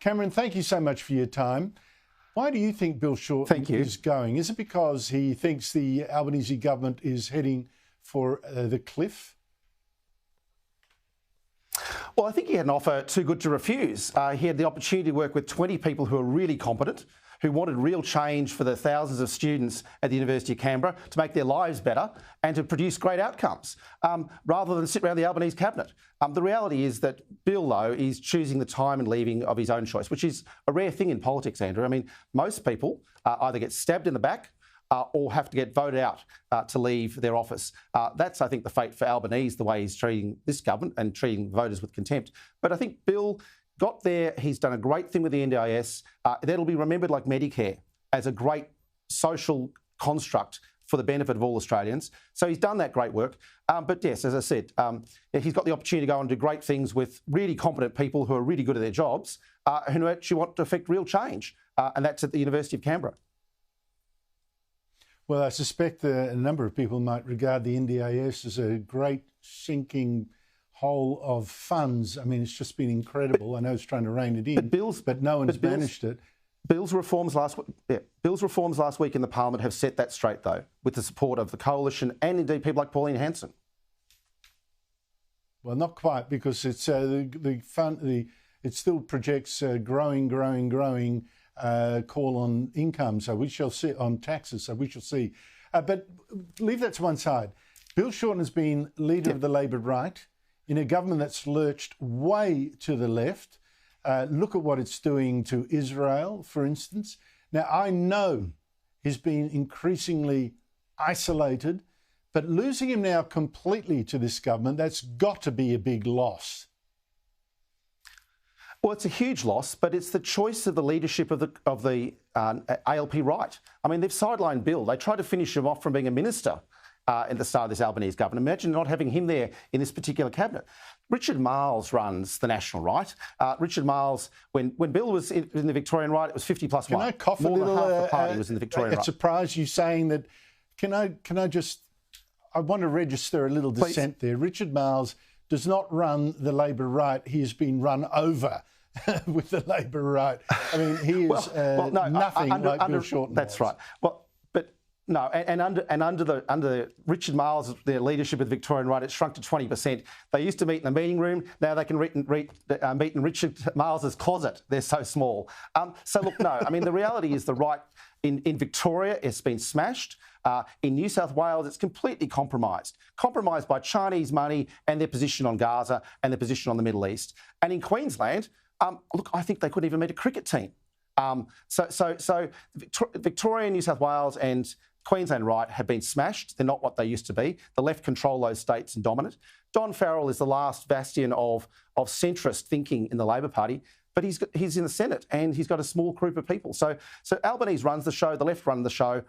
Cameron, thank you so much for your time. Why do you think Bill Shorten is going? Is it because he thinks the Albanese government is heading for the cliff? Well, I think he had an offer too good to refuse. He had the opportunity to work with 20 people who are really competent, who wanted real change for the thousands of students at the University of Canberra to make their lives better and to produce great outcomes, rather than sit around the Albanese cabinet. The reality is that Bill, though, is choosing the time and leaving of his own choice, which is a rare thing in politics, Andrew. I mean, most people either get stabbed in the back or have to get voted out to leave their office. That's, I think, the fate for Albanese, the way he's treating this government and treating voters with contempt. But I think Bill got there. He's done a great thing with the NDIS. That'll be remembered like Medicare as a great social construct for the benefit of all Australians. So he's done that great work. But yes, as I said, he's got the opportunity to go and do great things with really competent people who are really good at their jobs, who actually want to affect real change. And that's at the University of Canberra. Well, I suspect a number of people might regard the NDIS as a great sinking hole of funds. I mean, it's just been incredible. I know it's trying to rein it in, but no one's managed it. Bill's reforms last week in the Parliament have set that straight, though, with the support of the Coalition and indeed people like Pauline Hanson. Well, not quite, because it's it still projects growing call on income, so we shall see, on taxes, so we shall see. But leave that to one side. Bill Shorten has been leader of the Labor right in a government that's lurched way to the left. Look at what it's doing to Israel, for instance. Now, I know he's been increasingly isolated, but losing him now completely to this government, that's got to be a big loss. Well, it's a huge loss, but it's the choice of the leadership of the ALP right. I mean, they've sidelined Bill. They tried to finish him off from being a minister at the start of this Albanese government. Imagine not having him there in this particular cabinet. Richard Marles runs the National Right. Richard Marles, when Bill was in the Victorian right, it was 50 plus 1. Can I cough More a little? than half the party was in the Victorian right. It surprised you saying that. Can I just? I want to register a little dissent there. Richard Marles does not run the Labor right. He has been run over with the Labor right. I mean, he is nothing like Bill Shorten. That's right. Well, but no, and under Richard Marles, their leadership of the Victorian right, it's shrunk to 20%. They used to meet in the meeting room. Now they can meet in Richard Marles's closet. They're so small. So look, no. I mean, the reality is the right in Victoria, it's been smashed. In New South Wales, it's completely compromised by Chinese money and their position on Gaza and their position on the Middle East. And in Queensland, look, I think they couldn't even meet a cricket team. So Victoria, New South Wales and Queensland right have been smashed. They're not what they used to be. The left control those states and dominate. Don Farrell is the last bastion of centrist thinking in the Labor Party, but he's in the Senate and he's got a small group of people. So Albanese runs the show, the left run the show,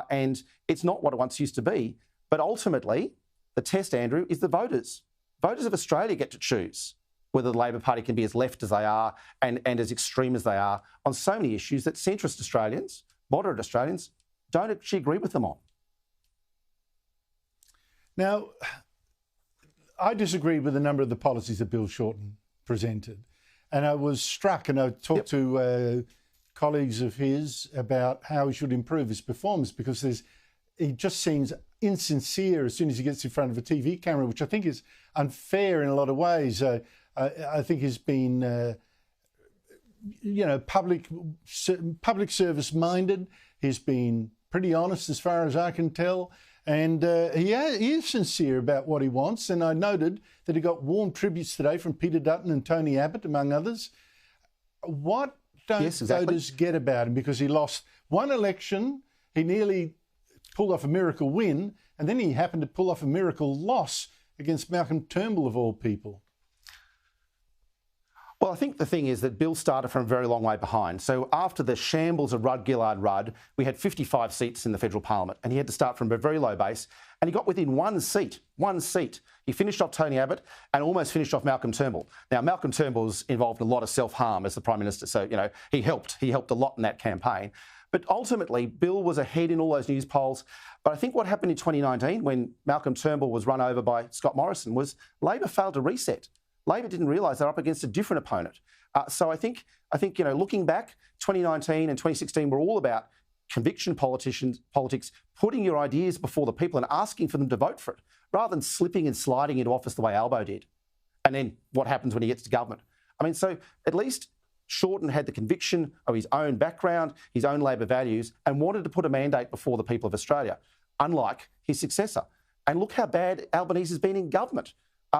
and it's not what it once used to be. But ultimately, the test, Andrew, is the voters. Voters of Australia get to choose whether the Labor Party can be as left as they are and as extreme as they are on so many issues that centrist Australians, moderate Australians, don't actually agree with them on. Now, I disagree with a number of the policies that Bill Shorten presented. And I was struck, and I talked to colleagues of his about how he should improve his performance, because he just seems insincere as soon as he gets in front of a TV camera, which I think is unfair in a lot of ways. I think he's been, public service minded. He's been pretty honest as far as I can tell. And he is sincere about what he wants. And I noted that he got warm tributes today from Peter Dutton and Tony Abbott, among others. What don't voters get about him? Because he lost one election, he nearly pulled off a miracle win, and then he happened to pull off a miracle loss against Malcolm Turnbull, of all people. Well, I think the thing is that Bill started from a very long way behind. So after the shambles of Rudd-Gillard-Rudd, we had 55 seats in the federal parliament, and he had to start from a very low base, and he got within one seat. He finished off Tony Abbott and almost finished off Malcolm Turnbull. Now, Malcolm Turnbull's involved in a lot of self-harm as the Prime Minister, so, he helped a lot in that campaign. But ultimately, Bill was ahead in all those news polls. But I think what happened in 2019 when Malcolm Turnbull was run over by Scott Morrison was Labor failed to reset. Labor didn't realise they're up against a different opponent. So I think looking back, 2019 and 2016 were all about conviction politics, putting your ideas before the people and asking for them to vote for it, rather than slipping and sliding into office the way Albo did. And then what happens when he gets to government? I mean, so at least Shorten had the conviction of his own background, his own Labor values, and wanted to put a mandate before the people of Australia, unlike his successor. And look how bad Albanese has been in government.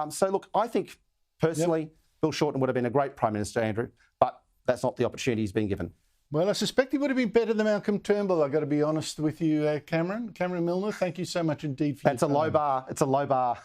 So look, I think personally, Bill Shorten would have been a great Prime Minister, Andrew, but that's not the opportunity he's been given. Well, I suspect he would have been better than Malcolm Turnbull. I've got to be honest with you, Cameron. Cameron Milner, thank you so much indeed for your time. That's a low bar. It's a low bar.